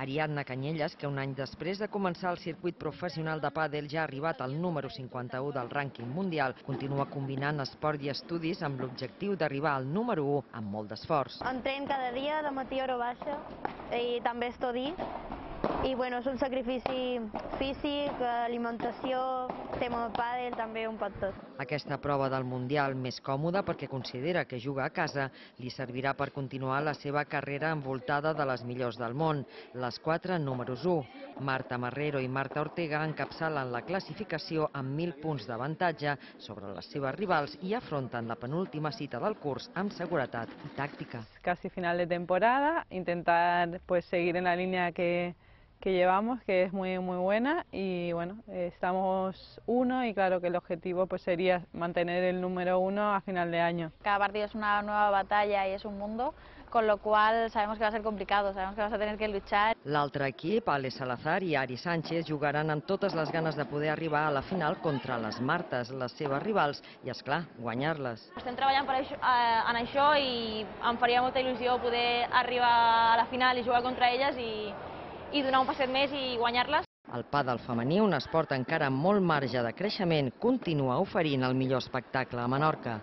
Ariadna Canyelles, que un any després de començar el circuit professional de pàdel ja ha arribat al número 51 del rànquing mundial, continua combinant esport i estudis amb l'objectiu d'arribar al número 1 amb molt d'esforç. Entreno cada dia, de matí a hora baixa, i també estudio. I bueno, és un sacrifici físic, alimentació, tema de pàdel, també un pot tot. Aquesta prova del Mundial, més còmoda perquè considera que juga a casa, li servirà per continuar la seva carrera envoltada de les millors del món, les 4 números 1. Marta Marrero i Marta Ortega encapçalen la classificació amb 1.000 punts d'avantatge sobre les seves rivals i afronten la penúltima cita del curs amb seguretat i tàctica. Casi final de temporada, intentar seguir en la línea que llevamos, que es muy buena, y bueno, estamos 1 y claro que el objetivo sería mantener el número 1 a final de año. Cada partido es una nueva batalla y es un mundo, con lo cual sabemos que va a ser complicado, sabemos que vas a tener que luchar. L'altre equip, Ale Salazar i Ari Sánchez, jugaran amb totes les ganes de poder arribar a la final contra les Martes, les seves rivals, i és clar, guanyar-les. Estem treballant en això i em faria molta il·lusió poder arribar a la final i jugar contra elles i donar un passet més i guanyar-les. El pàdel femení, un esport encara amb molt marge de creixement, continua oferint el millor espectacle a Menorca.